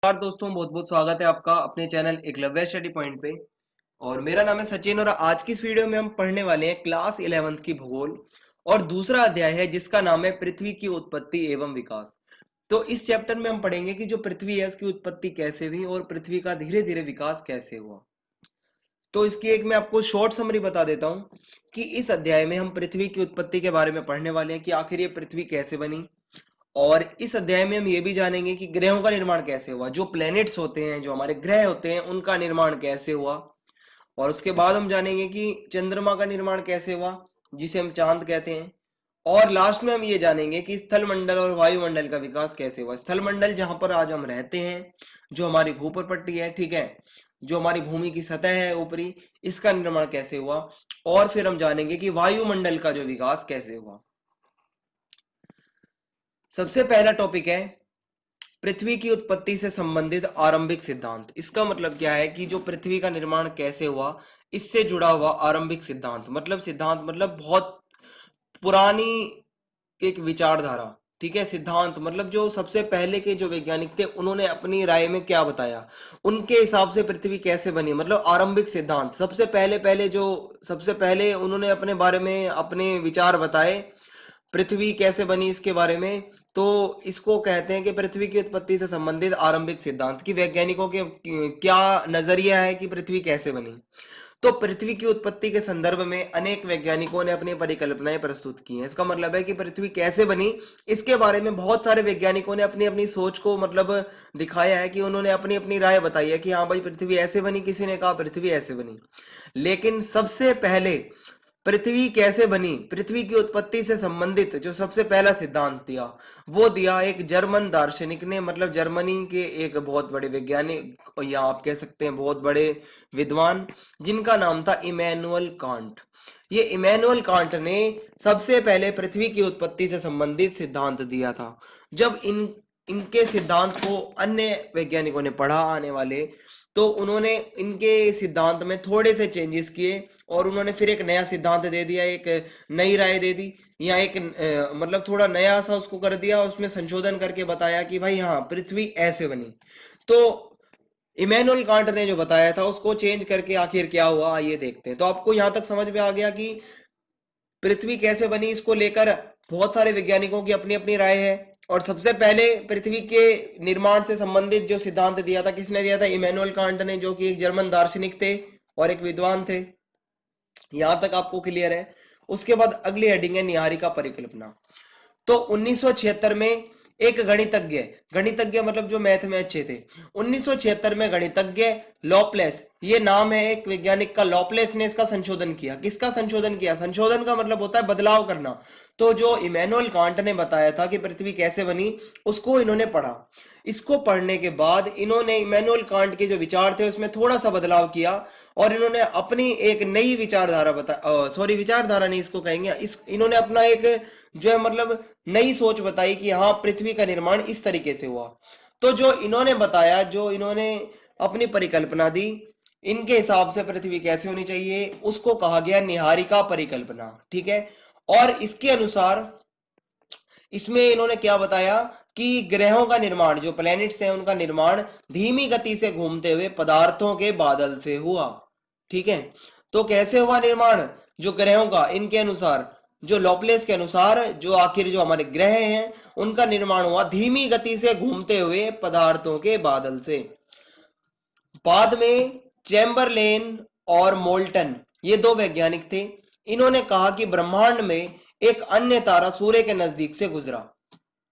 नमस्कार दोस्तों, बहुत बहुत स्वागत है आपका अपने चैनल एकलव्य स्टडी पॉइंट पे। और मेरा नाम है सचिन और आज की इस वीडियो में हम पढ़ने वाले हैं क्लास 11th की भूगोल और दूसरा अध्याय है जिसका नाम है पृथ्वी की उत्पत्ति एवं विकास। तो इस चैप्टर में हम पढ़ेंगे कि जो पृथ्वी है उसकी उत्पत्ति कैसे हुई और पृथ्वी का धीरे धीरे विकास कैसे हुआ। तो इसकी एक मैं आपको शॉर्ट समरी बता देता हूँ कि इस अध्याय में हम पृथ्वी की उत्पत्ति के बारे में पढ़ने वाले हैं कि आखिर ये पृथ्वी कैसे बनी। और इस अध्याय में हम ये भी जानेंगे कि ग्रहों का निर्माण कैसे हुआ, जो प्लैनेट्स होते हैं, जो हमारे ग्रह होते हैं, उनका निर्माण कैसे हुआ। और उसके बाद हम जानेंगे कि चंद्रमा का निर्माण कैसे हुआ, जिसे हम चांद कहते हैं। और लास्ट में हम ये जानेंगे कि स्थल मंडल और वायुमंडल का विकास कैसे हुआ। स्थल मंडल जहां पर आज हम रहते हैं, जो हमारी भूपर पट्टी है, ठीक है, जो हमारी भूमि की सतह है ऊपरी, इसका निर्माण कैसे हुआ। और फिर हम जानेंगे कि वायुमंडल का जो विकास कैसे हुआ। सबसे पहला टॉपिक है पृथ्वी की उत्पत्ति से संबंधित आरंभिक सिद्धांत। इसका मतलब क्या है कि जो पृथ्वी का निर्माण कैसे हुआ, इससे जुड़ा हुआ आरंभिक सिद्धांत। सिद्धांत मतलब बहुत पुरानी एक विचारधारा, ठीक है। सिद्धांत मतलब जो सबसे पहले के जो वैज्ञानिक थे उन्होंने अपनी राय में क्या बताया, उनके हिसाब से पृथ्वी कैसे बनी, मतलब आरंभिक सिद्धांत। सबसे पहले उन्होंने अपने बारे में अपने विचार बताए, पृथ्वी कैसे बनी इसके बारे में। तो इसको कहते हैं कि पृथ्वी की उत्पत्ति से संबंधित आरंभिक सिद्धांत, की वैज्ञानिकों के क्या नजरिया है कि पृथ्वी कैसे बनी। तो पृथ्वी की उत्पत्ति के संदर्भ में अनेक वैज्ञानिकों ने अपनी परिकल्पनाएं प्रस्तुत की हैं। इसका मतलब है कि पृथ्वी कैसे बनी, इसके बारे में बहुत सारे वैज्ञानिकों ने अपनी अपनी सोच को दिखाया है, कि उन्होंने अपनी अपनी राय बताई है कि हाँ भाई पृथ्वी ऐसे बनी, किसी ने कहा पृथ्वी ऐसे बनी। लेकिन सबसे पहले पृथ्वी कैसे बनी, पृथ्वी की उत्पत्ति से संबंधित जो सबसे पहला सिद्धांत दिया, वो दिया एक जर्मन दार्शनिक ने, मतलब जर्मनी के एक बहुत बड़े वैज्ञानिक, या आप कह सकते हैं बहुत बड़े विद्वान, जिनका नाम था इमैनुअल कांट। ये इमैनुअल कांट ने सबसे पहले पृथ्वी की उत्पत्ति से संबंधित सिद्धांत दिया था। जब इनके सिद्धांत को अन्य वैज्ञानिकों ने पढ़ा, आने वाले, तो उन्होंने इनके सिद्धांत में थोड़े से चेंजेस किए और उन्होंने फिर एक नया सिद्धांत दे दिया, एक नई राय दे दी, या एक थोड़ा नया सा उसको कर दिया, उसमें संशोधन करके बताया कि भाई हाँ पृथ्वी ऐसे बनी। तो इमैनुअल कांट ने जो बताया था उसको चेंज करके आखिर क्या हुआ, ये देखते हैं। तो आपको यहां तक समझ में आ गया कि पृथ्वी कैसे बनी, इसको लेकर बहुत सारे वैज्ञानिकों की अपनी अपनी राय है। और सबसे पहले पृथ्वी के निर्माण से संबंधित जो सिद्धांत दिया था, किसने दिया था? इमैनुअल कांट ने, जो कि एक जर्मन दार्शनिक थे और एक विद्वान थे। यहां तक आपको क्लियर है। उसके बाद अगली हेडिंग है निहारिका परिकल्पना। तो 1976 में एक गणितज्ञ मतलब जो मैथ में अच्छे थे, 1976 में गणितज्ञ लॉपलेस, ये नाम है एक वैज्ञानिक का, लॉपलेस ने इसका संशोधन किया। किसका संशोधन किया? संशोधन का मतलब होता है बदलाव करना। तो जो इमैनुअल कांट ने बताया था कि पृथ्वी कैसे बनी, उसको इन्होंने पढ़ा। इसको पढ़ने के बाद इन्होंने इमैनुअल कांट के जो विचार थे उसमें थोड़ा सा बदलाव किया और इन्होंने अपनी एक नई विचारधारा विचारधारा नहीं इसको कहेंगे, इन्होंने अपना एक जो है नई सोच बताई कि हाँ पृथ्वी का निर्माण इस तरीके से हुआ। तो जो इन्होंने बताया, जो इन्होंने अपनी परिकल्पना दी, इनके हिसाब से पृथ्वी कैसे होनी चाहिए, उसको कहा गया निहारिका परिकल्पना, ठीक है। और इसके अनुसार इसमें इन्होंने क्या बताया कि ग्रहों का निर्माण, जो प्लैनेट्स हैं उनका निर्माण धीमी गति से घूमते हुए पदार्थों के बादल से हुआ, ठीक है। तो कैसे हुआ निर्माण जो ग्रहों का? इनके अनुसार, जो लॉपलेस के अनुसार, जो आखिर जो हमारे ग्रह हैं उनका निर्माण हुआ धीमी गति से घूमते हुए पदार्थों के बादल से। बाद में चैम्बरलेन और मोल्टन, ये दो वैज्ञानिक थे, इन्होंने कहा कि ब्रह्मांड में एक अन्य तारा सूर्य के नजदीक से गुजरा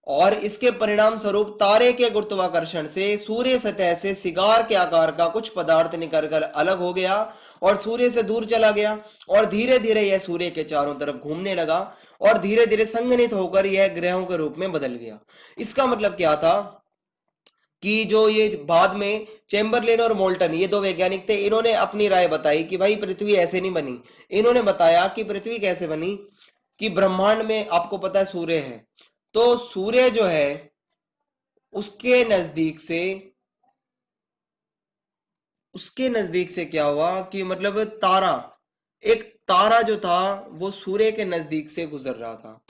और इसके परिणाम स्वरूप तारे के गुरुत्वाकर्षण से सूर्य सतह से सिगार के आकार का कुछ पदार्थ निकलकर अलग हो गया और सूर्य से दूर चला गया और धीरे धीरे यह सूर्य के चारों तरफ घूमने लगा और धीरे धीरे संघनित होकर यह ग्रहों के रूप में बदल गया। इसका मतलब क्या था कि जो ये बाद में चैम्बरलेन और मोल्टन, ये दो वैज्ञानिक थे, इन्होंने अपनी राय बताई कि भाई पृथ्वी ऐसे नहीं बनी। इन्होंने बताया कि पृथ्वी कैसे बनी, कि ब्रह्मांड में आपको पता है सूर्य है, तो सूर्य जो है उसके नजदीक से क्या हुआ कि तारा, एक तारा जो था वो सूर्य के नजदीक से गुजर रहा था।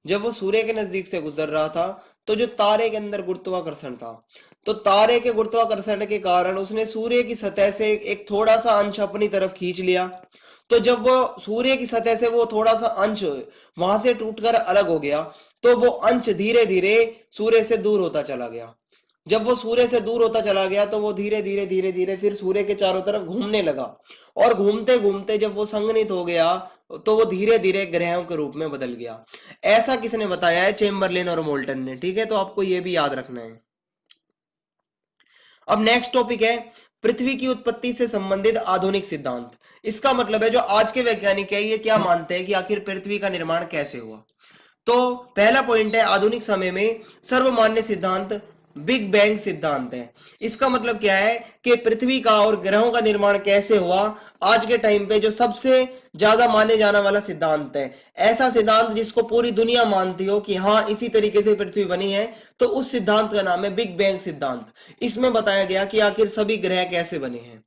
जब वो सूर्य के नजदीक से गुजर रहा था तो जो तारे के अंदर गुरुत्वाकर्षण था, तो तारे के गुरुत्वाकर्षण के कारण उसने सूर्य की सतह से एक थोड़ा सा अंश अपनी तरफ खींच लिया। तो जब वो सूर्य की सतह से वो थोड़ा सा अंश वहां से टूटकर अलग हो गया, तो वो अंश धीरे धीरे सूर्य से दूर होता चला गया। जब वो सूर्य से दूर होता चला गया तो वो धीरे धीरे फिर सूर्य के चारों तरफ घूमने लगा, और घूमते घूमते जब वो संघनित हो गया तो वो धीरे धीरे ग्रहों के रूप में बदल गया। ऐसा किसने बताया है? चेम्बरलेन और मोल्टन ने। ठीक है, तो आपको ये भी याद रखना है। अब नेक्स्ट टॉपिक है पृथ्वी की उत्पत्ति से संबंधित आधुनिक सिद्धांत। इसका मतलब है जो आज के वैज्ञानिक है ये क्या मानते हैं कि आखिर पृथ्वी का निर्माण कैसे हुआ। तो पहला पॉइंट है आधुनिक समय में सर्वमान्य सिद्धांत बिग बैंग सिद्धांत है। इसका मतलब क्या है कि पृथ्वी का और ग्रहों का निर्माण कैसे हुआ, आज के टाइम पे जो सबसे ज्यादा माने जाने वाला सिद्धांत है, ऐसा सिद्धांत जिसको पूरी दुनिया मानती हो कि हाँ इसी तरीके से पृथ्वी बनी है, तो उस सिद्धांत का नाम है बिग बैंग सिद्धांत। इसमें बताया गया कि आखिर सभी ग्रह कैसे बने हैं।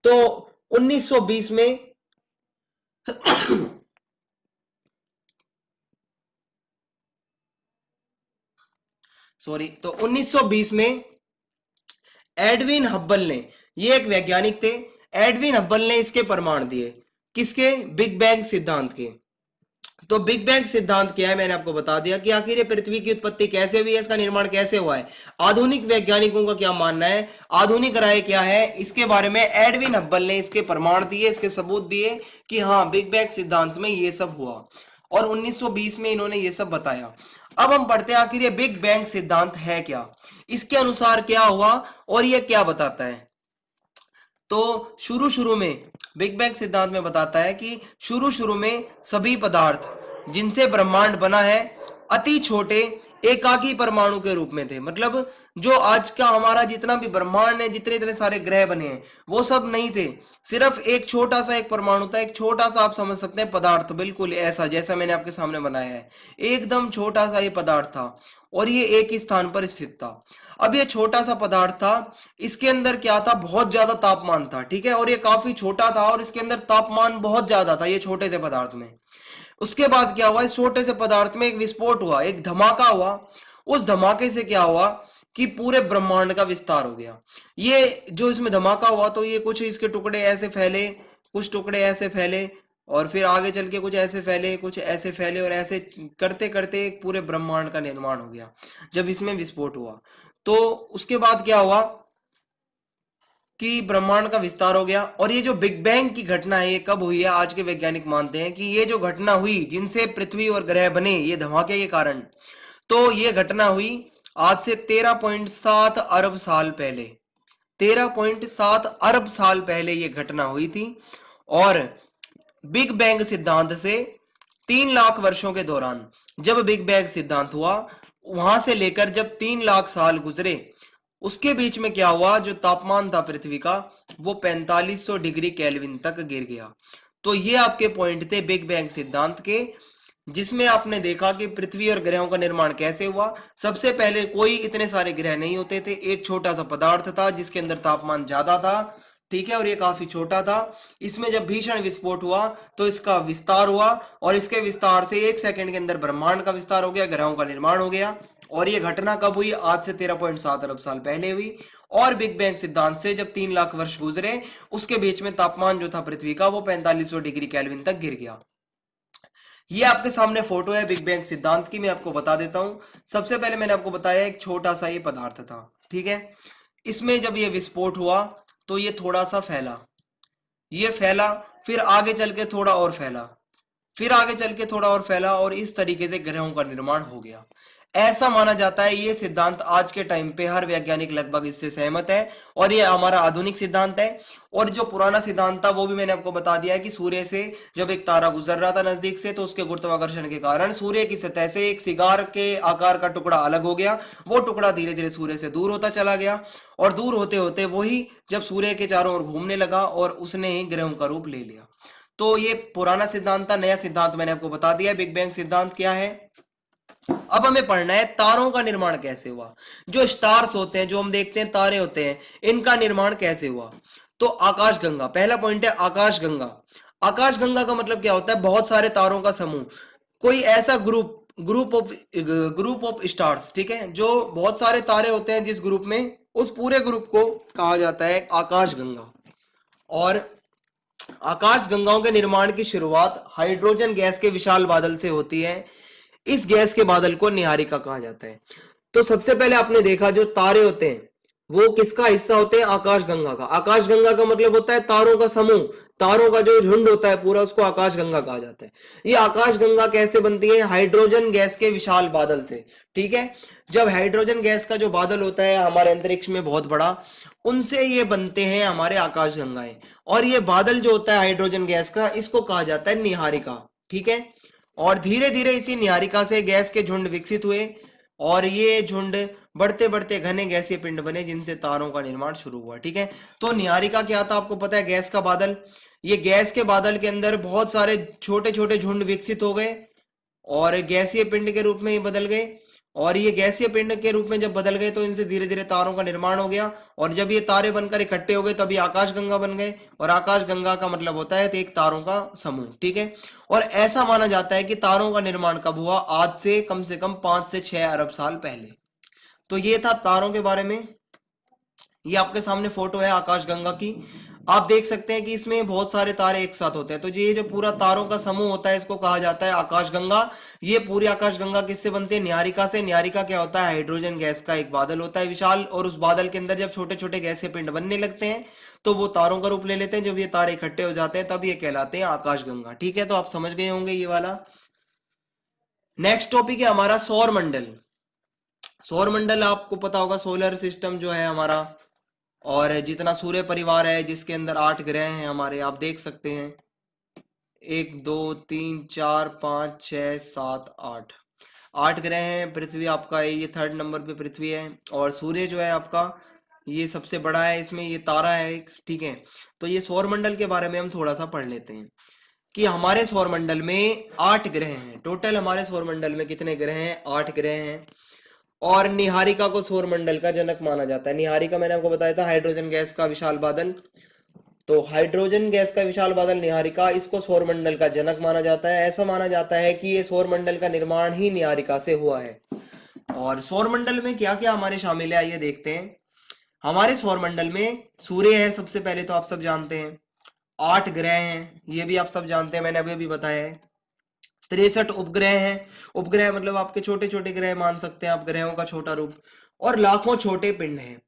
तो 1920 में तो 1920 में एडविन हब्बल ने, ये एक वैज्ञानिक थे, एडविन हब्बल ने इसके प्रमाण दिए। किसके? बिग बैंग सिद्धांत के। तो बिग बैंग सिद्धांत क्या है मैंने आपको बता दिया कि आखिर ये पृथ्वी की उत्पत्ति कैसे हुई है, इसका निर्माण कैसे हुआ है, आधुनिक वैज्ञानिकों का क्या मानना है, आधुनिक राय क्या है, इसके बारे में एडविन हब्बल ने इसके प्रमाण दिए, इसके सबूत दिए कि हाँ बिग बैंग सिद्धांत में ये सब हुआ, और 1920 में इन्होंने ये सब बताया। अब हम पढ़ते हैं आखिर ये बिग बैंग सिद्धांत है क्या, इसके अनुसार क्या हुआ और ये क्या बताता है। तो शुरू में बिग बैंग सिद्धांत में बताता है कि शुरू में सभी पदार्थ जिनसे ब्रह्मांड बना है अति छोटे एकाकी परमाणु के रूप में थे। मतलब जो आज का हमारा जितना भी ब्रह्मांड है, जितने इतने सारे ग्रह बने हैं, वो सब नहीं थे, सिर्फ एक छोटा सा एक परमाणु था, एक छोटा सा आप समझ सकते हैं पदार्थ, बिल्कुल ऐसा जैसा मैंने आपके सामने बनाया है, एकदम छोटा सा ये पदार्थ था और ये एक ही स्थान पर स्थित था। अब ये छोटा सा पदार्थ था, इसके अंदर क्या था, बहुत ज्यादा तापमान था। ठीक है, और ये काफी छोटा था और इसके अंदर तापमान बहुत ज्यादा था ये छोटे से पदार्थ में। उसके बाद क्या हुआ, इस छोटे से पदार्थ में एक विस्फोट हुआ, एक धमाका हुआ। उस धमाके से क्या हुआ कि पूरे ब्रह्मांड का विस्तार हो गया। ये जो इसमें धमाका हुआ तो ये कुछ इसके टुकड़े ऐसे फैले, कुछ टुकड़े ऐसे फैले, और फिर आगे चल के कुछ ऐसे फैले, कुछ ऐसे फैले, और ऐसे करते करते एक पूरे ब्रह्मांड का निर्माण हो गया जब इसमें विस्फोट हुआ। तो उसके बाद क्या हुआ कि ब्रह्मांड का विस्तार हो गया। और ये जो बिग बैंग की घटना है ये कब हुई है, आज के वैज्ञानिक मानते हैं कि ये जो घटना हुई जिनसे पृथ्वी और ग्रह बने ये धमाके के कारण, तो ये घटना हुई आज से 13.7 अरब साल पहले। 13.7 अरब साल पहले ये घटना हुई थी। और बिग बैंग सिद्धांत से 3 लाख वर्षों के दौरान जब बिग बैंग सिद्धांत हुआ, वहां से लेकर जब 3 लाख साल गुजरे, उसके बीच में क्या हुआ, जो तापमान था पृथ्वी का वो 4500 डिग्री केल्विन तक गिर गया। तो ये आपके पॉइंट थे बिग बैंग सिद्धांत के, जिसमें आपने देखा कि पृथ्वी और ग्रहों का निर्माण कैसे हुआ। सबसे पहले कोई इतने सारे ग्रह नहीं होते थे, एक छोटा सा पदार्थ था जिसके अंदर तापमान ज्यादा था। ठीक है, और ये काफी छोटा था। इसमें जब भीषण विस्फोट हुआ तो इसका विस्तार हुआ, और इसके विस्तार से 1 सेकंड के अंदर ब्रह्मांड का विस्तार हो गया, ग्रहों का निर्माण हो गया। और ये घटना कब हुई, आज से 13.7 अरब साल पहले हुई। और बिग बैंग सिद्धांत से जब 3 लाख वर्ष गुजरे, उसके बीच में तापमान जो था पृथ्वी का वो 4500 डिग्री केल्विन तक गिर गया। ये आपके सामने फोटो है बिग बैंग सिद्धांत की, मैं आपको बता देता हूं। सबसे पहले मैंने आपको बताया एक छोटा सा ये पदार्थ था। ठीक है, इसमें जब ये विस्फोट हुआ तो ये थोड़ा सा फैला, ये फैला, फिर आगे चल के थोड़ा और फैला, फिर आगे चल के थोड़ा और फैला, और इस तरीके से ग्रहों का निर्माण हो गया। ऐसा माना जाता है। ये सिद्धांत आज के टाइम पे हर वैज्ञानिक लगभग इससे सहमत है, और ये हमारा आधुनिक सिद्धांत है। और जो पुराना सिद्धांत था वो भी मैंने आपको बता दिया है कि सूर्य से जब एक तारा गुजर रहा था नजदीक से, तो उसके गुरुत्वाकर्षण के कारण सूर्य की सतह से एक सिगार के आकार का टुकड़ा अलग हो गया। वो टुकड़ा धीरे धीरे सूर्य से दूर होता चला गया, और दूर होते होते वही जब सूर्य के चारों ओर घूमने लगा और उसने ही ग्रहों का रूप ले लिया। तो ये पुराना सिद्धांत था। नया सिद्धांत मैंने आपको बता दिया बिग बैंग सिद्धांत क्या है। अब हमें पढ़ना है तारों का निर्माण कैसे हुआ। जो स्टार्स होते हैं, जो हम देखते हैं तारे होते हैं, इनका निर्माण कैसे हुआ। तो आकाशगंगा, पहला पॉइंट है आकाशगंगा। आकाशगंगा का मतलब क्या होता है, बहुत सारे तारों का समूह, कोई ऐसा ग्रुप ग्रुप ऑफ स्टार्स, ठीक है, जो बहुत सारे तारे होते हैं जिस ग्रुप में, उस पूरे ग्रुप को कहा जाता है आकाश गंगा। और आकाश गंगाओं के निर्माण की शुरुआत हाइड्रोजन गैस के विशाल बादल से होती है। इस गैस के बादल को निहारिका कहा जाता है। तो सबसे पहले आपने देखा जो तारे होते हैं वो किसका हिस्सा होते हैं, आकाश गंगा का। आकाश गंगा का मतलब होता है तारों का समूह, तारों का जो झुंड होता है पूरा, उसको आकाश गंगा कहा जाता है। ये आकाश गंगा कैसे बनती है, हाइड्रोजन गैस के विशाल बादल से, ठीक है। जब हाइड्रोजन गैस का जो बादल होता है हमारे अंतरिक्ष में बहुत बड़ा, उनसे ये बनते हैं हमारे आकाश गंगाएं। और ये बादल जो होता है हाइड्रोजन गैस का, इसको कहा जाता है निहारिका, ठीक है। और धीरे धीरे इसी निहारिका से गैस के झुंड विकसित हुए और ये झुंड बढ़ते बढ़ते घने गैसीय पिंड बने जिनसे तारों का निर्माण शुरू हुआ, ठीक है। तो निहारिका क्या था आपको पता है, गैस का बादल। ये गैस के बादल के अंदर बहुत सारे छोटे छोटे झुंड विकसित हो गए और गैसीय पिंड के रूप में ये बदल गए। और ये गैसीय पिंड के रूप में जब बदल गए तो इनसे धीरे धीरे तारों का निर्माण हो गया। और जब ये तारे बनकर इकट्ठे हो गए तभी आकाश गंगा बन गए। और आकाश गंगा का मतलब होता है एक तारों का समूह, ठीक है। और ऐसा माना जाता है कि तारों का निर्माण कब हुआ, आज से कम 5 से 6 अरब साल पहले। तो ये था तारों के बारे में। ये आपके सामने फोटो है आकाश गंगा की। आप देख सकते हैं कि इसमें बहुत सारे तारे एक साथ होते हैं। तो ये जो पूरा तारों का समूह होता है इसको कहा जाता है आकाश गंगा। ये पूरी आकाश गंगा किससे बनती है, निहारिका से। निहारिका क्या होता है, हाइड्रोजन गैस का एक बादल होता है विशाल, और उस बादल के अंदर जब छोटे छोटे गैस के पिंड बनने लगते हैं तो वो तारों का रूप ले लेते हैं। जब ये तारे इकट्ठे हो जाते हैं तब ये कहलाते हैं आकाश गंगा, ठीक है। तो आप समझ गए होंगे ये वाला। नेक्स्ट टॉपिक है हमारा सौर मंडल। सौर मंडल आपको पता होगा, सोलर सिस्टम जो है हमारा, और जितना सूर्य परिवार है जिसके अंदर 8 ग्रह हैं हमारे, आप देख सकते हैं 1 2 3 4 5 6 7 8 8 ग्रह हैं। पृथ्वी आपका है, ये 3rd नंबर पे पृथ्वी है। और सूर्य जो है आपका ये सबसे बड़ा है, इसमें ये तारा है एक, ठीक है। तो ये सौर मंडल के बारे में हम थोड़ा सा पढ़ लेते हैं कि हमारे सौर मंडल में 8 ग्रह हैं। टोटल हमारे सौर मंडल में कितने ग्रह हैं, 8 ग्रह हैं। और निहारिका को सौर मंडल का जनक माना जाता है। निहारिका मैंने आपको बताया था हाइड्रोजन गैस का विशाल बादल। तो हाइड्रोजन गैस का विशाल बादल निहारिका, इसको सौर मंडल का जनक माना जाता है। ऐसा माना जाता है कि ये सौर मंडल का निर्माण ही निहारिका से हुआ है। और सौर मंडल में क्या क्या हमारे शामिल है आइए देखते हैं। हमारे सौर मंडल में सूर्य है सबसे पहले, तो आप सब जानते हैं। 8 ग्रह हैं, ये भी आप सब जानते हैं, मैंने अभी अभी बताया है। 63 उपग्रह हैं। उपग्रह मतलब आपके छोटे छोटे ग्रह मान सकते हैं आप, ग्रहों का छोटा रूप। और लाखों छोटे पिंड हैं।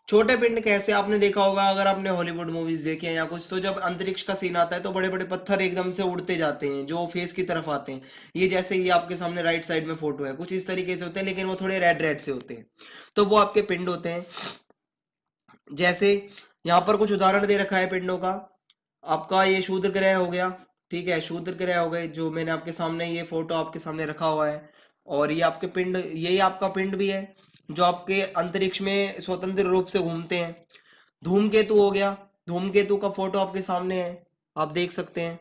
छोटे पिंड कैसे, आपने देखा होगा अगर आपने हॉलीवुड मूवीज देखी हैं या कुछ, तो जब अंतरिक्ष का सीन आता है तो बड़े बड़े पत्थर एकदम से उड़ते जाते हैं जो फेस की तरफ आते हैं। ये जैसे ये आपके सामने राइट साइड में फोटो है, कुछ इस तरीके से होते हैं, लेकिन वो थोड़े रेड रेड से होते हैं। तो वो आपके पिंड होते हैं। जैसे यहाँ पर कुछ उदाहरण दे रखा है पिंडों का। आपका ये शूद्र ग्रह हो गया, ठीक है, शूद्र ग्रह हो गए, जो मैंने आपके सामने ये फोटो आपके सामने रखा हुआ है। और ये आपके पिंड, यही आपका पिंड भी है जो आपके अंतरिक्ष में स्वतंत्र रूप से घूमते हैं। धूमकेतु हो गया, धूमकेतु का फोटो आपके सामने है, आप देख सकते हैं।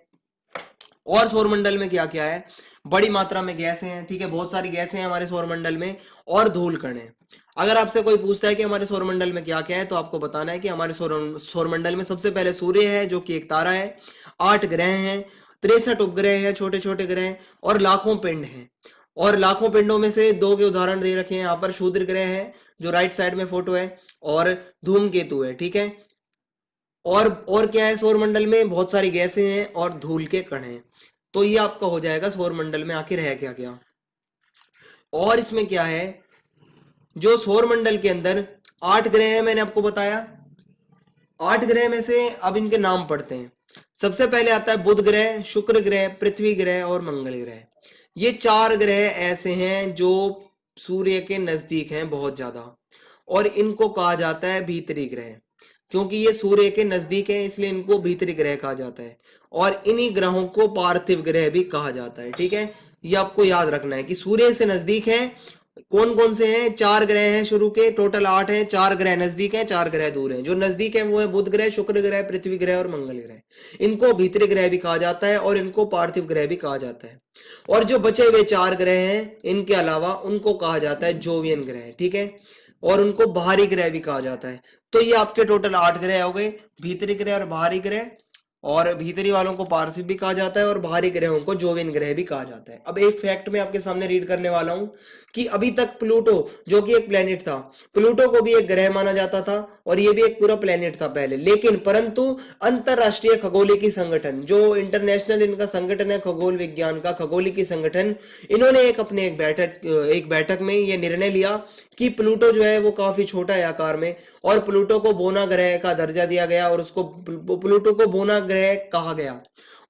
और सौरमंडल में क्या क्या है, बड़ी मात्रा में गैसें हैं, ठीक है, बहुत सारी गैसें हैं हमारे सौरमंडल में, और धूल कण है। अगर आपसे कोई पूछता है कि हमारे सौरमंडल में क्या क्या है, तो आपको बताना है कि हमारे सौरमंडल में सबसे पहले सूर्य है जो कि एक तारा है, 8 ग्रह हैं, 63 उपग्रह हैं, छोटे छोटे ग्रह, और लाखों पिंड हैं। और लाखों पिंडों में से 2 के उदाहरण दे रखे हैं यहाँ पर। शूद्र ग्रह है जो राइट साइड में फोटो है, और धूमकेतु है, ठीक है। और क्या है, सौरमंडल में बहुत सारी गैसें हैं और धूल के कण हैं। तो ये आपका हो जाएगा सौरमंडल में आखिर है क्या क्या। और इसमें क्या है, जो सौरमंडल के अंदर 8 ग्रह हैं मैंने आपको बताया। 8 ग्रह में से अब इनके नाम पढ़ते हैं। सबसे पहले आता है बुध ग्रह, शुक्र ग्रह, पृथ्वी ग्रह और मंगल ग्रह। ये 4 ग्रह ऐसे हैं जो सूर्य के नजदीक हैं बहुत ज्यादा, और इनको कहा जाता है भीतरी ग्रह। क्योंकि ये सूर्य के नजदीक है इसलिए इनको भीतरी ग्रह कहा जाता है। और इन्हीं ग्रहों को पार्थिव ग्रह भी कहा जाता है, ठीक है। ये आपको याद रखना है कि सूर्य से नजदीक है। कौन कौन से हैं, 4 ग्रह हैं शुरू के, टोटल 8 हैं। 4 ग्रह नजदीक हैं, 4 ग्रह दूर हैं। जो नजदीक है वो है बुध ग्रह, शुक्र ग्रह, पृथ्वी ग्रह और मंगल ग्रह। इनको भीतरी ग्रह भी कहा जाता है और इनको पार्थिव ग्रह भी कहा जाता है। और जो बचे हुए 4 ग्रह हैं इनके अलावा उनको कहा जाता है जोवियन ग्रह, ठीक है, और उनको बाहरी ग्रह भी कहा जाता है। तो ये आपके टोटल 8 ग्रह हो गए, भीतरी ग्रह और बाहरी ग्रह। और भीतरी वालों को पार्थिव भी कहा जाता है और बाहरी ग्रहों को जोवियन ग्रह भी कहा जाता है। अब एक फैक्ट मैं आपके सामने रीड करने वाला हूं कि अभी तक प्लूटो जो कि एक प्लेनेट था, प्लूटो को भी एक ग्रह माना जाता था और ये भी एक पूरा प्लेनेट था पहले, लेकिन परंतु अंतरराष्ट्रीय खगोलिकी संगठन, जो इंटरनेशनल इनका संगठन है खगोल विज्ञान का, खगोलिकी संगठन, इन्होंने एक बैठक में ये निर्णय लिया कि प्लूटो जो है वो काफी छोटा है आकार में और प्लूटो को बोना ग्रह का दर्जा दिया गया और उसको प्लूटो को बोना ग्रह कहा गया।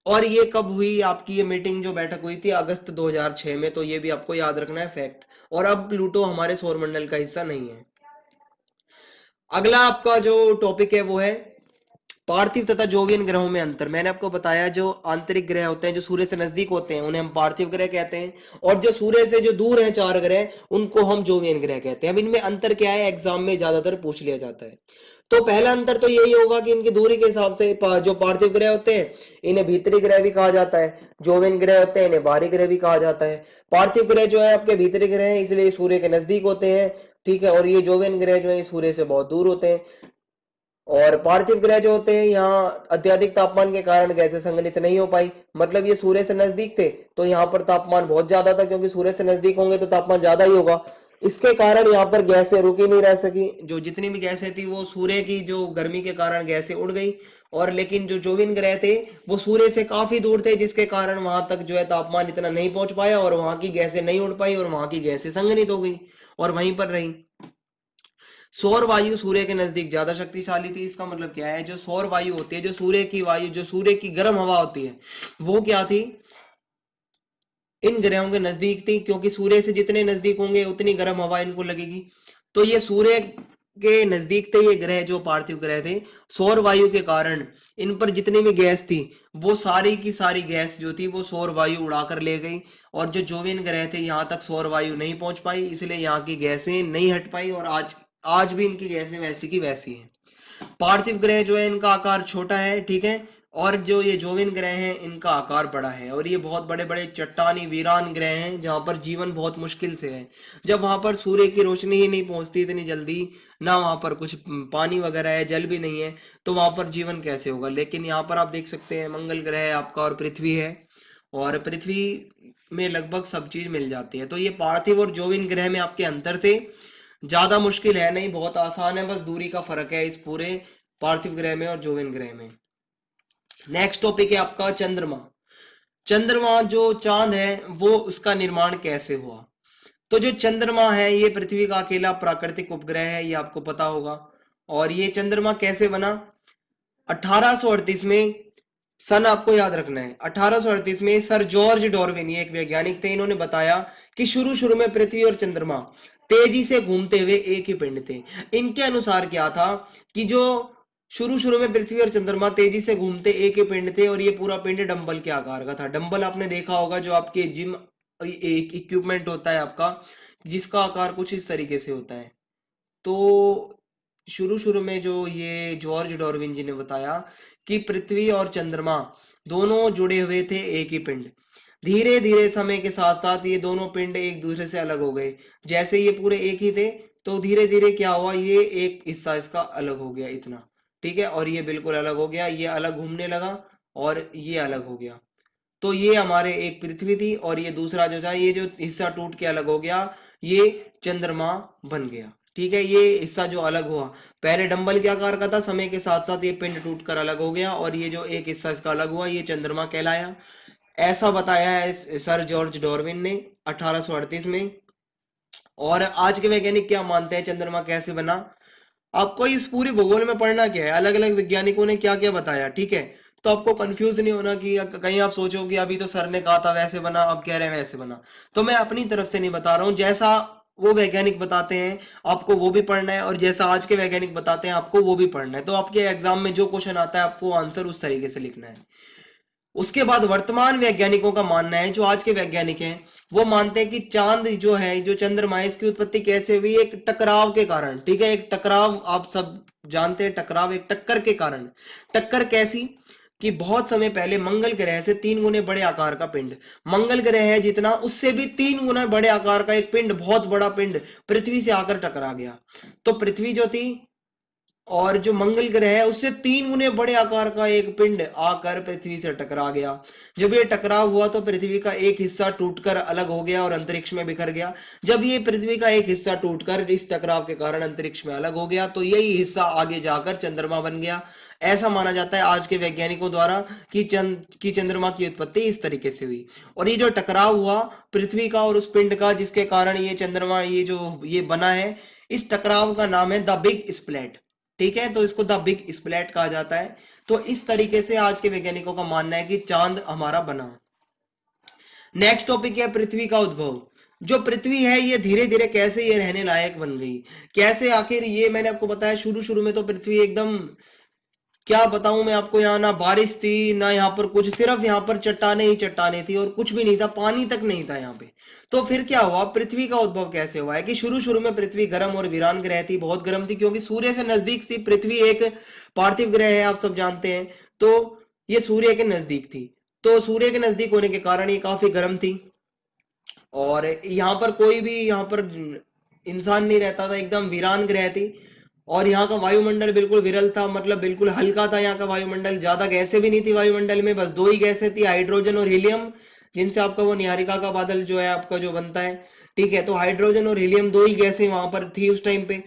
और ये कब हुई आपकी ये मीटिंग जो बैठक हुई थी? अगस्त 2006 में। तो ये भी आपको याद रखना है फैक्ट। और अब प्लूटो हमारे सौरमंडल का हिस्सा नहीं है। अगला आपका जो टॉपिक है वो है पार्थिव तथा जोवियन ग्रहों में अंतर। मैंने आपको बताया जो आंतरिक ग्रह होते हैं जो सूर्य से नजदीक होते हैं उन्हें हम पार्थिव ग्रह कहते हैं, और जो सूर्य से जो दूर हैं 4 ग्रह उनको हम जोवियन ग्रह कहते हैं। अब इनमें अंतर क्या है, एग्जाम में ज्यादातर पूछ लिया जाता है। तो पहला अंतर तो यही होगा कि इनकी दूरी के हिसाब से जो पार्थिव ग्रह होते हैं इन्हें भीतरी ग्रह भी कहा जाता है, जोवियन ग्रह होते हैं इन्हें बाहरी ग्रह भी कहा जाता है। पार्थिव ग्रह जो है आपके भीतरी ग्रह है इसलिए सूर्य के नजदीक होते हैं, ठीक है, और ये जोवियन ग्रह जो है सूर्य से बहुत दूर होते हैं। और पार्थिव ग्रह जो होते हैं यहाँ अत्यधिक तापमान के कारण गैसें संघनित नहीं हो पाई, मतलब ये सूर्य से नजदीक थे तो यहाँ पर तापमान बहुत ज्यादा था, क्योंकि सूर्य से नजदीक होंगे तो तापमान ज्यादा ही होगा, इसके कारण यहाँ पर गैसें रुकी नहीं रह सकी। जो जितनी भी गैसें थी वो सूर्य की जो गर्मी के कारण गैसें उड़ गई, और लेकिन जो जोवियन ग्रह थे वो सूर्य से काफी दूर थे जिसके कारण वहां तक जो है तापमान इतना नहीं पहुंच पाया और वहां की गैसें नहीं उड़ पाई और वहां की गैसें संघनित हो गई और वहीं पर रही। सौर वायु सूर्य के नजदीक ज्यादा शक्तिशाली थी। इसका मतलब क्या है, जो सौर वायु होती है, जो सूर्य की वायु, जो सूर्य की गर्म हवा होती है वो क्या थी, इन ग्रहों के नजदीक थी, क्योंकि सूर्य से जितने नजदीक होंगे उतनी गर्म हवा इनको लगेगी। तो ये सूर्य के नजदीक थे ये ग्रह जो पार्थिव ग्रह थे। सौर वायु के कारण इन पर जितनी भी गैस थी वो सारी की सारी गैस जो थी वो सौर वायु उड़ाकर ले गई, और जो जोवियन ग्रह थे यहाँ तक सौर वायु नहीं पहुंच पाई, इसलिए यहाँ की गैसें नहीं हट पाई और आज आज भी इनकी गैसें वैसी की वैसी हैं। पार्थिव ग्रह जो है इनका आकार छोटा है, ठीक है, और जो ये जोवियन ग्रह हैं इनका आकार बड़ा है और ये बहुत बड़े बड़े चट्टानी वीरान ग्रह हैं जहां पर जीवन बहुत मुश्किल से है। जब वहां पर सूर्य की रोशनी ही नहीं पहुंचती इतनी जल्दी, ना वहां पर कुछ पानी वगैरह है, जल भी नहीं है, तो वहां पर जीवन कैसे होगा। लेकिन यहाँ पर आप देख सकते हैं मंगल ग्रह है आपका और पृथ्वी है, और पृथ्वी में लगभग सब चीज मिल जाती है। तो ये पार्थिव और जोवियन ग्रह में आपके अंतर थे। ज्यादा मुश्किल है नहीं, बहुत आसान है, बस दूरी का फर्क है इस पूरे पार्थिव ग्रह में और जोवियन ग्रह में। नेक्स्ट टॉपिक है आपका चंद्रमा। चंद्रमा जो चांद है वो उसका निर्माण कैसे हुआ। तो जो चंद्रमा है ये पृथ्वी का अकेला प्राकृतिक उपग्रह है, ये आपको पता होगा। और ये चंद्रमा कैसे बना, 1838 में, सन आपको याद रखना है, 1838 में सर जॉर्ज डार्विन, ये एक वैज्ञानिक थे, इन्होंने बताया कि शुरू शुरू में पृथ्वी और चंद्रमा तेजी से घूमते हुए एक ही पिंड थे। इनके अनुसार क्या था कि जो शुरू शुरू में पृथ्वी और चंद्रमा तेजी से घूमते एक ही पिंड थे और ये पूरा पिंड डंबल के आकार का था। डंबल आपने देखा होगा जो आपके जिम एक इक्विपमेंट होता है आपका, जिसका आकार कुछ इस तरीके से होता है। तो शुरू शुरू में जो ये जॉर्ज डार्विन जी ने बताया कि पृथ्वी और चंद्रमा दोनों जुड़े हुए थे एक ही पिंड। धीरे धीरे समय के साथ साथ ये दोनों पिंड एक दूसरे से अलग हो गए। जैसे ये पूरे एक ही थे तो धीरे धीरे क्या हुआ, ये एक हिस्सा इसका अलग हो गया इतना, ठीक है, और ये बिल्कुल अलग हो गया, ये अलग घूमने लगा और ये अलग हो गया। तो ये हमारे एक पृथ्वी थी और ये दूसरा जो था, ये जो हिस्सा टूट के अलग हो गया ये चंद्रमा बन गया, ठीक है। ये हिस्सा जो अलग हुआ पहले डंबल के आकार का था, समय के साथ साथ ये पिंड टूटकर अलग हो गया और ये जो एक हिस्सा इसका अलग हुआ ये चंद्रमा कहलाया। ऐसा बताया है सर जॉर्ज डार्विन ने 1838 में। और आज के वैज्ञानिक क्या मानते हैं चंद्रमा कैसे बना, आपको इस पूरी भूगोल में पढ़ना क्या है, अलग अलग वैज्ञानिकों ने क्या क्या बताया, ठीक है। तो आपको कंफ्यूज नहीं होना कि कहीं आप सोचो कि अभी तो सर ने कहा था वैसे बना, अब कह रहे हैं वैसे बना। तो मैं अपनी तरफ से नहीं बता रहा हूं, जैसा वो वैज्ञानिक बताते हैं आपको वो भी पढ़ना है और जैसा आज के वैज्ञानिक बताते हैं आपको वो भी पढ़ना है। तो आपके एग्जाम में जो क्वेश्चन आता है आपको आंसर उस तरीके से लिखना है। उसके बाद वर्तमान वैज्ञानिकों का मानना है, जो आज के वैज्ञानिक हैं वो मानते हैं कि चांद जो है, जो चंद्रमा है, इसकी उत्पत्ति कैसे हुई, एक टकराव के कारण, ठीक है। एक टकराव आप सब जानते हैं, टकराव एक टक्कर के कारण। टक्कर कैसी कि बहुत समय पहले मंगल ग्रह से 3 गुने बड़े आकार का पिंड, मंगल ग्रह है जितना उससे भी 3 गुना बड़े आकार का एक पिंड, बहुत बड़ा पिंड पृथ्वी से आकर टकरा गया। तो पृथ्वी जो थी और जो मंगल ग्रह है उससे 3 गुने बड़े आकार का एक पिंड आकर पृथ्वी से टकरा गया। जब ये टकराव हुआ तो पृथ्वी का एक हिस्सा टूटकर अलग हो गया और अंतरिक्ष में बिखर गया। जब ये पृथ्वी का एक हिस्सा टूटकर इस टकराव के कारण अंतरिक्ष में अलग हो गया तो यही हिस्सा आगे जाकर चंद्रमा बन गया। ऐसा माना जाता है आज के वैज्ञानिकों द्वारा कि चंद्रमा की उत्पत्ति इस तरीके से हुई। और ये जो टकराव हुआ पृथ्वी का और उस पिंड का जिसके कारण ये चंद्रमा ये बना है, इस टकराव का नाम है द बिग स्प्लैट। ठीक है, तो इसको द बिग स्प्लैट कहा जाता है। तो इस तरीके से आज के वैज्ञानिकों का मानना है कि चांद हमारा बना। नेक्स्ट टॉपिक है पृथ्वी का उद्भव। जो पृथ्वी है ये धीरे धीरे कैसे ये रहने लायक बन गई, कैसे आखिर ये मैंने आपको बताया शुरू शुरू में तो पृथ्वी एकदम क्या बताऊं मैं आपको, यहाँ ना बारिश थी ना यहाँ पर कुछ, सिर्फ यहाँ पर चट्टाने ही चट्टाने थी और कुछ भी नहीं था, पानी तक नहीं था यहाँ पे। तो फिर क्या हुआ, पृथ्वी का उद्भव कैसे हुआ है कि शुरू शुरू में पृथ्वी गर्म और वीरान ग्रह थी, बहुत गर्म थी क्योंकि सूर्य से नजदीक थी। पृथ्वी एक पार्थिव ग्रह है, आप सब जानते हैं। तो ये सूर्य के नजदीक थी, तो सूर्य के नजदीक होने के कारण ये काफी गर्म थी और यहाँ पर कोई भी यहाँ पर इंसान नहीं रहता था, एकदम वीरान ग्रह थी। और यहाँ का वायुमंडल बिल्कुल विरल था, मतलब बिल्कुल हल्का था यहाँ का वायुमंडल, ज्यादा गैसें भी नहीं थी वायुमंडल में, बस 2 ही गैसें थी, हाइड्रोजन और हीलियम, जिनसे आपका वो निहारिका का बादल जो है आपका जो बनता है। ठीक है, तो हाइड्रोजन और हीलियम 2 ही गैसें वहां पर थी उस टाइम पे।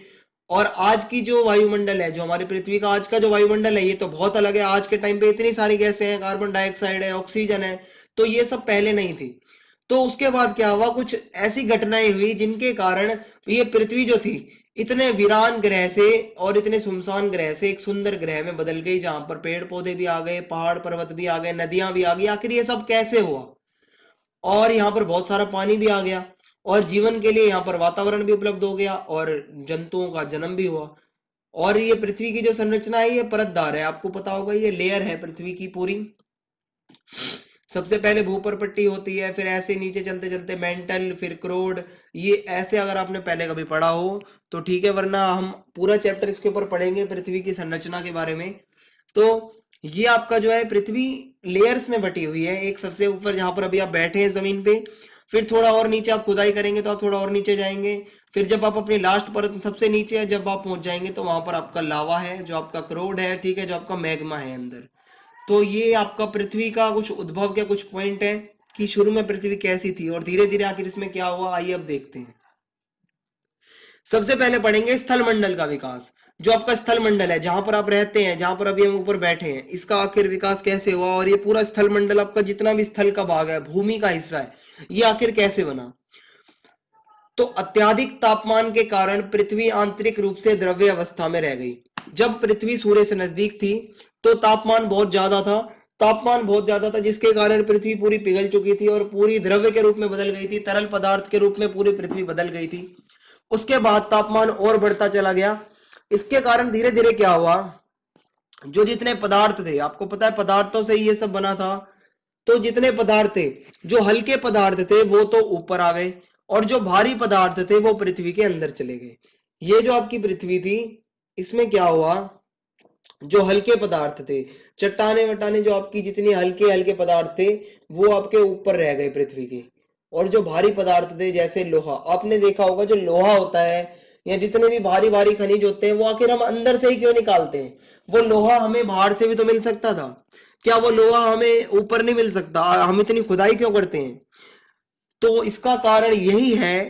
और आज की जो वायुमंडल है, जो हमारी पृथ्वी का आज का जो वायुमंडल है, ये तो बहुत अलग है। आज के टाइम पे इतनी सारी गैसें हैं, कार्बन डाइऑक्साइड है, ऑक्सीजन है, तो ये सब पहले नहीं थी। तो उसके बाद क्या हुआ, कुछ ऐसी घटनाएं हुई जिनके कारण ये पृथ्वी जो थी इतने वीरान ग्रह से और इतने सुनसान ग्रह से एक सुंदर ग्रह में बदल गई, जहां पर पेड़ पौधे भी आ गए, पहाड़ पर्वत भी आ गए, नदियां भी आ गई। आखिर ये सब कैसे हुआ, और यहाँ पर बहुत सारा पानी भी आ गया और जीवन के लिए यहाँ पर वातावरण भी उपलब्ध हो गया और जंतुओं का जन्म भी हुआ। और ये पृथ्वी की जो संरचना है ये परतदार है, आपको पता होगा, ये लेयर है पृथ्वी की पूरी। सबसे पहले भूपर पट्टी होती है, फिर ऐसे नीचे चलते चलते मेंटल, फिर क्रोड, ये ऐसे अगर आपने पहले कभी पढ़ा हो तो ठीक है, वरना हम पूरा चैप्टर इसके ऊपर पढ़ेंगे पृथ्वी की संरचना के बारे में। तो ये आपका जो है पृथ्वी लेयर्स में बटी हुई है। एक सबसे ऊपर जहां पर अभी आप बैठे हैं जमीन पे, फिर थोड़ा और नीचे आप खुदाई करेंगे तो आप थोड़ा और नीचे जाएंगे, फिर जब आप अपनी लास्ट परत सबसे नीचे जब आप पहुंच जाएंगे तो वहां पर आपका लावा है, जो आपका क्रोड है, ठीक है, जो आपका मैग्मा है अंदर। तो ये आपका पृथ्वी का कुछ उद्भव के कुछ पॉइंट है कि शुरू में पृथ्वी कैसी थी और धीरे धीरे आखिर इसमें क्या हुआ, आइए अब देखते हैं। सबसे पहले पढ़ेंगे स्थल मंडल का विकास। जो आपका स्थल मंडल है, जहां पर आप रहते हैं, जहां पर अभी हम ऊपर बैठे हैं, इसका आखिर विकास कैसे हुआ और ये पूरा स्थल मंडल आपका जितना भी स्थल का भाग है, भूमि का हिस्सा है, ये आखिर कैसे बना। तो अत्यधिक तापमान के कारण पृथ्वी आंतरिक रूप से द्रव्य अवस्था में रह गई। जब पृथ्वी सूर्य से नजदीक थी तो तापमान बहुत ज्यादा था, जिसके कारण पृथ्वी पूरी पिघल चुकी थी और पूरी द्रव्य के रूप में बदल गई थी, तरल पदार्थ के रूप में पूरी पृथ्वी बदल गई थी। उसके बाद तापमान और बढ़ता चला गया। इसके कारण धीरे धीरे क्या हुआ, जो जितने पदार्थ थे, आपको पता है पदार्थों से ये सब बना था, तो जितने पदार्थ थे, जो हल्के पदार्थ थे वो तो ऊपर आ गए और जो भारी पदार्थ थे वो पृथ्वी के अंदर चले गए। ये जो आपकी पृथ्वी थी, इसमें क्या हुआ, जो हल्के पदार्थ थे, चट्टाने वट्टाने, जो आपकी जितनी हल्के हल्के पदार्थ थे वो आपके ऊपर रह गए पृथ्वी के। और जो भारी पदार्थ थे जैसे लोहा, आपने देखा होगा जो लोहा होता है या जितने भी भारी भारी खनिज होते हैं वो आखिर हम अंदर से ही क्यों निकालते हैं। वो लोहा हमें बाहर से भी तो मिल सकता था, क्या वो लोहा हमें ऊपर नहीं मिल सकता, हम इतनी खुदाई क्यों करते हैं। तो इसका कारण यही है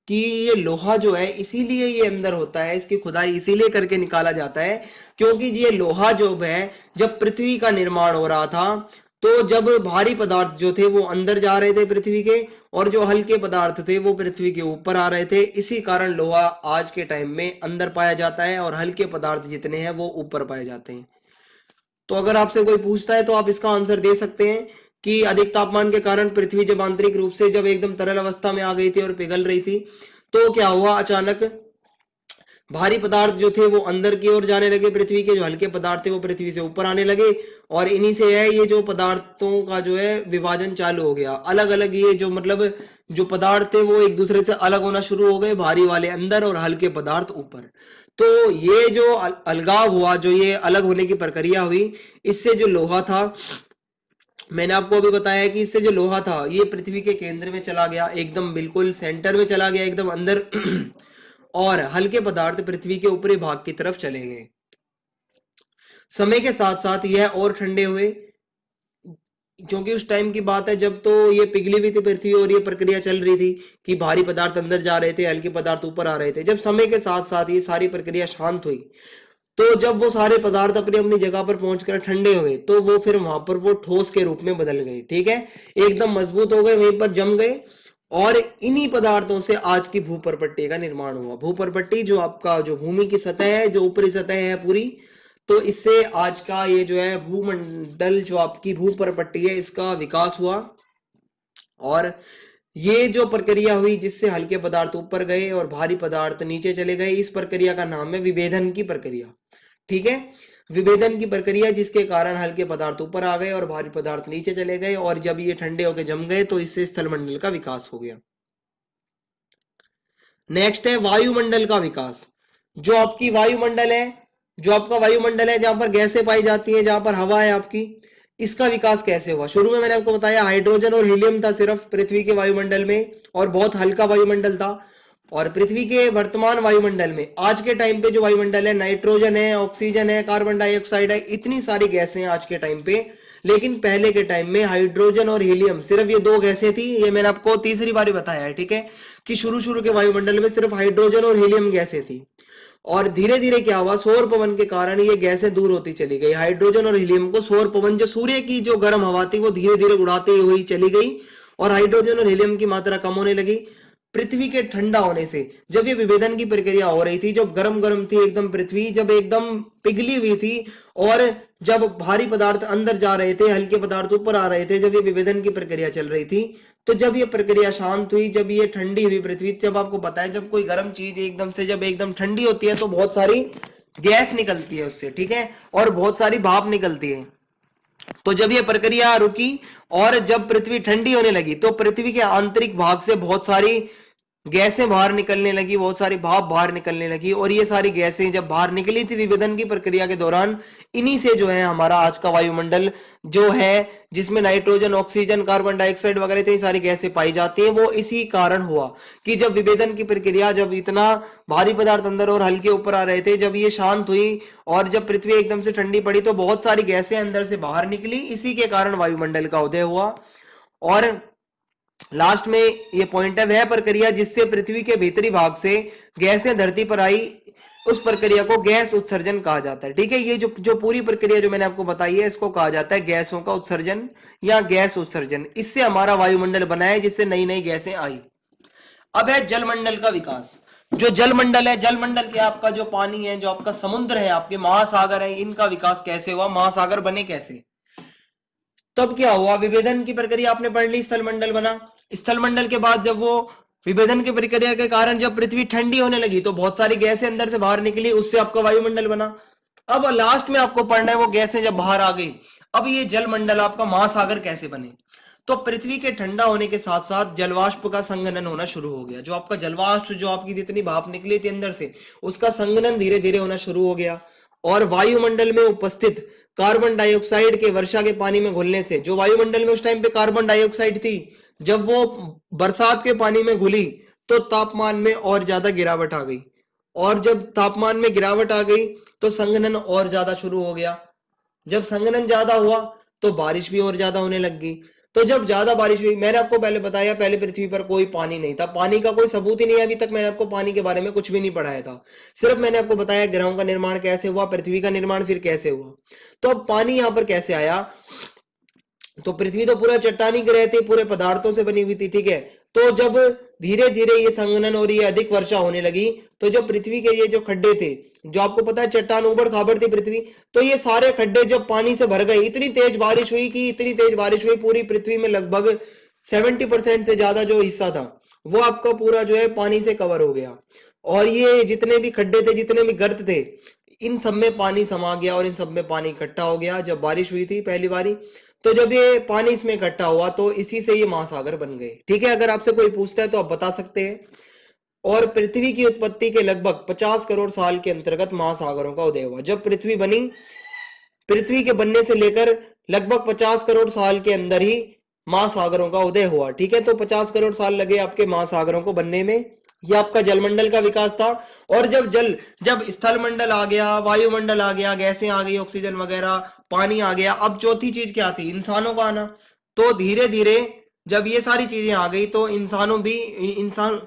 कि ये लोहा जो है इसीलिए ये अंदर होता है, इसकी खुदाई इसीलिए करके निकाला जाता है क्योंकि ये लोहा जो है, जब पृथ्वी का निर्माण हो रहा था तो जब भारी पदार्थ जो थे वो अंदर जा रहे थे पृथ्वी के और जो हल्के पदार्थ थे वो पृथ्वी के ऊपर आ रहे थे, इसी कारण लोहा आज के टाइम में अंदर पाया जाता है और हल्के पदार्थ जितने हैं वो ऊपर पाए जाते हैं। तो अगर आपसे कोई पूछता है तो आप इसका आंसर दे सकते हैं कि अधिक तापमान के कारण पृथ्वी जब आंतरिक रूप से जब एकदम तरल अवस्था में आ गई थी और पिघल रही थी तो क्या हुआ, अचानक भारी पदार्थ जो थे वो अंदर की ओर जाने लगे, पृथ्वी के जो हल्के पदार्थ थे वो पृथ्वी से ऊपर आने लगे और इन्हीं से है ये जो पदार्थों का जो है विभाजन चालू हो गया। अलग अलग ये जो मतलब जो पदार्थ थे वो एक दूसरे से अलग होना शुरू हो गए, भारी वाले अंदर और हल्के पदार्थ ऊपर। तो ये जो अलगाव हुआ, जो ये अलग होने की प्रक्रिया हुई, इससे जो लोहा था, मैंने आपको अभी बताया कि इससे जो लोहा था ये पृथ्वी के केंद्र में चला गया, एकदम बिल्कुल सेंटर में चला गया, एकदम अंदर और हल्के पदार्थ पृथ्वी के ऊपरी भाग की तरफ चले गए। समय के साथ साथ यह और ठंडे हुए, क्योंकि उस टाइम की बात है जब तो ये पिघली हुई थी पृथ्वी और ये प्रक्रिया चल रही थी कि भारी पदार्थ अंदर जा रहे थे, हल्के पदार्थ ऊपर आ रहे थे। जब समय के साथ साथ ये सारी प्रक्रिया शांत हुई, तो जब वो सारे पदार्थ अपनी अपनी जगह पर पहुंचकर ठंडे हुए, तो वो फिर वहां पर वो ठोस के रूप में बदल गए। ठीक है, एकदम मजबूत हो गए, वहीं पर जम गए, और इन्हीं पदार्थों से आज की भूपर्पट्टी का निर्माण हुआ। भूपर्पट्टी जो आपका जो भूमि की सतह है, जो ऊपरी सतह है पूरी, तो इससे आज का ये जो है भूमंडल, जो आपकी भूपर्पट्टी है, इसका विकास हुआ। और ये जो प्रक्रिया हुई जिससे हल्के पदार्थ ऊपर गए और भारी पदार्थ नीचे चले गए, इस प्रक्रिया का नाम है विभेदन की प्रक्रिया। ठीक है, विभेदन की प्रक्रिया, जिसके कारण हल्के पदार्थ ऊपर आ गए और भारी पदार्थ नीचे चले गए, और जब ये ठंडे होकर जम गए तो इससे स्थलमंडल का विकास हो गया। नेक्स्ट है वायुमंडल का विकास। जो आपकी वायुमंडल है, जो आपका वायुमंडल है, जहां पर गैसें पाई जाती हैं, जहां पर हवा है आपकी, इसका विकास कैसे हुआ? शुरू में मैंने आपको बताया हाइड्रोजन और हीलियम था सिर्फ पृथ्वी के वायुमंडल में, और बहुत हल्का वायुमंडल था। और पृथ्वी के वर्तमान वायुमंडल में आज के टाइम पे जो वायुमंडल है, नाइट्रोजन है, ऑक्सीजन है, कार्बन डाइऑक्साइड है, इतनी सारी गैसें हैं आज के टाइम पे। लेकिन पहले के टाइम में हाइड्रोजन और हीलियम, सिर्फ ये दो गैसें थी। ये मैंने आपको तीसरी बार बताया है, ठीक है, कि शुरू के वायुमंडल में सिर्फ हाइड्रोजन और हीलियम गैसें थी। और धीरे धीरे क्या हुआ, सौर पवन के कारण ये गैसें दूर होती चली गई। हाइड्रोजन और हीलियम को सौर पवन, जो सूर्य की जो गर्म हवा थी, वो धीरे धीरे उड़ाते हुई चली गई, और हाइड्रोजन और हीलियम की मात्रा कम होने लगी। पृथ्वी के ठंडा होने से, जब ये विभेदन की प्रक्रिया हो रही थी, जब गरम गरम थी एकदम पृथ्वी, जब एकदम पिघली हुई थी, और जब भारी पदार्थ अंदर जा रहे थे, हल्के पदार्थ ऊपर आ रहे थे, जब ये विभेदन की प्रक्रिया चल रही थी, तो जब ये प्रक्रिया शांत हुई, जब ये ठंडी हुई पृथ्वी, जब आपको पता है जब कोई गर्म चीज एकदम से जब एकदम ठंडी होती है तो बहुत सारी गैस निकलती है उससे, ठीक है, और बहुत सारी भाप निकलती है। तो जब ये प्रक्रिया रुकी और जब पृथ्वी ठंडी होने लगी, तो पृथ्वी के आंतरिक भाग से बहुत सारी गैसें बाहर निकलने लगी, बहुत सारी भाप बाहर निकलने लगी। और ये सारी गैसें जब बाहर निकली थी विभेदन की प्रक्रिया के दौरान, इन्हीं से जो है हमारा आज का वायुमंडल जो है, जिसमें नाइट्रोजन, ऑक्सीजन, कार्बन डाइऑक्साइड वगैरह इतनी सारी गैसें पाई जाती हैं, वो इसी कारण हुआ कि जब विभेदन की प्रक्रिया, जब इतना भारी पदार्थ अंदर और हल्के ऊपर आ रहे थे, जब ये शांत हुई और जब पृथ्वी एकदम से ठंडी पड़ी, तो बहुत सारी गैसें अंदर से बाहर निकली। इसी के कारण वायुमंडल का उदय हुआ। और लास्ट में ये पॉइंट है, वह प्रक्रिया जिससे पृथ्वी के भीतरी भाग से गैसें धरती पर आई, उस प्रक्रिया को गैस उत्सर्जन कहा जाता है। ठीक है, ये जो पूरी प्रक्रिया जो मैंने आपको बताई है, इसको कहा जाता है गैसों का उत्सर्जन या गैस उत्सर्जन। इससे हमारा वायुमंडल बना है, जिससे नई नई गैसें आई। अब है जलमंडल का विकास। जो जलमंडल है, जलमंडल के आपका जो पानी है, जो आपका समुद्र है, आपके महासागर है, इनका विकास कैसे हुआ, महासागर बने कैसे? तब क्या हुआ, विभेदन की प्रक्रिया आपने पढ़ ली, स्थलमंडल बना। स्थलमंडल के बाद जब वो विभेदन की प्रक्रिया के कारण जब पृथ्वी ठंडी होने लगी, तो बहुत सारी गैसें अंदर से बाहर निकली, उससे आपका वायुमंडल बना। अब लास्ट में आपको पढ़ना है, वो गैसें जब बाहर आ गई, अब ये जलमंडल आपका महासागर कैसे बने? तो पृथ्वी के ठंडा होने के साथ साथ जलवाष्प का संघनन होना शुरू हो गया। जो आपका जलवाष्प, जो आपकी जितनी भाप निकली थी अंदर से, उसका संघनन धीरे धीरे होना शुरू हो गया। और वायुमंडल में उपस्थित कार्बन डाइऑक्साइड के वर्षा के पानी में घुलने से, जो वायुमंडल में उस टाइम पे कार्बन डाइऑक्साइड थी, जब वो बरसात के पानी में घुली, तो तापमान में और ज्यादा गिरावट आ गई। और जब तापमान में गिरावट आ गई, तो संघनन और ज्यादा शुरू हो गया। जब संघनन ज्यादा हुआ, तो बारिश भी और ज्यादा होने लग गई। तो जब ज्यादा बारिश हुई, मैंने आपको पहले बताया, पहले पृथ्वी पर कोई पानी नहीं था, पानी का कोई सबूत ही नहीं है अभी तक। मैंने आपको पानी के बारे में कुछ भी नहीं पढ़ाया था, सिर्फ मैंने आपको बताया ग्रहों का निर्माण कैसे हुआ, पृथ्वी का निर्माण फिर कैसे हुआ। तो अब पानी यहां पर कैसे आया? तो पृथ्वी तो पूरा चट्टानी ग्रह थी, पूरे पदार्थों से बनी हुई थी, ठीक है। तो जब धीरे धीरे ये संघनन और ये अधिक वर्षा होने लगी, तो जो पृथ्वी के ये जो खड्डे थे, जो आपको पता है चट्टान उबड़ खाबड़ थी पृथ्वी, तो ये सारे खड्डे जब पानी से भर गए, इतनी तेज बारिश हुई कि इतनी तेज बारिश हुई, पूरी पृथ्वी में लगभग 70% से ज्यादा जो हिस्सा था, वो आपका पूरा जो है पानी से कवर हो गया। और ये जितने भी खड्डे थे, जितने भी गर्त थे, इन सब में पानी समा गया और इन सब में पानी इकट्ठा हो गया। जब बारिश हुई थी पहली बारी, तो जब ये पानी इसमें इकट्ठा हुआ, तो इसी से ये महासागर बन गए। ठीक है, अगर आपसे कोई पूछता है तो आप बता सकते हैं। और पृथ्वी की उत्पत्ति के लगभग 50 करोड़ साल के अंतर्गत महासागरों का उदय हुआ। जब पृथ्वी बनी, पृथ्वी के बनने से लेकर लगभग 50 करोड़ साल के अंदर ही महासागरों का उदय हुआ। ठीक है, तो 50 करोड़ साल लगे आपके महासागरों को बनने में। ये आपका जलमंडल का विकास था। और जब स्थल मंडल आ गया, वायुमंडल आ गया, गैसें आ गई, ऑक्सीजन वगैरह, पानी आ गया, अब चौथी चीज क्या थी? इंसानों का आना। तो धीरे धीरे जब ये सारी चीजें आ गई तो इंसानों भी इंसान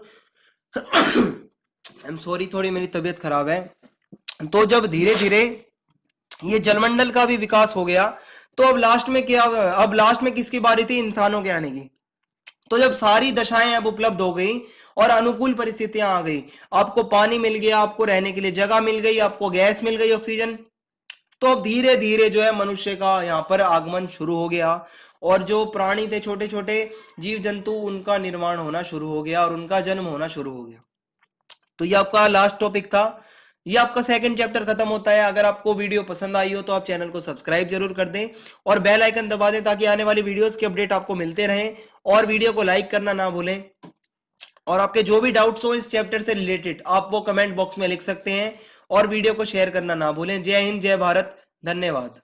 आई एम सॉरी, थोड़ी मेरी तबीयत खराब है। तो जब धीरे धीरे ये जलमंडल का भी विकास हो गया तो अब लास्ट में किसकी बारी थी? इंसानों के आने की। तो जब सारी दशाएं अब उपलब्ध हो गई और अनुकूल परिस्थितियां आ गई, आपको पानी मिल गया, आपको रहने के लिए जगह मिल गई, आपको गैस मिल गई, ऑक्सीजन, तो अब धीरे धीरे जो है मनुष्य का यहाँ पर आगमन शुरू हो गया। और जो प्राणी थे, छोटे छोटे जीव जंतु, उनका निर्माण होना शुरू हो गया और उनका जन्म होना शुरू हो गया। तो ये आपका लास्ट टॉपिक था। ये आपका सेकंड चैप्टर खत्म होता है। अगर आपको वीडियो पसंद आई हो तो आप चैनल को सब्सक्राइब जरूर कर दें और बेल आइकन दबा दें ताकि आने वाली वीडियोस के अपडेट आपको मिलते रहें। और वीडियो को लाइक करना ना भूलें। और आपके जो भी डाउट्स हो इस चैप्टर से रिलेटेड आप वो कमेंट बॉक्स में लिख सकते हैं और वीडियो को शेयर करना ना भूलें। जय हिंद, जय भारत, धन्यवाद।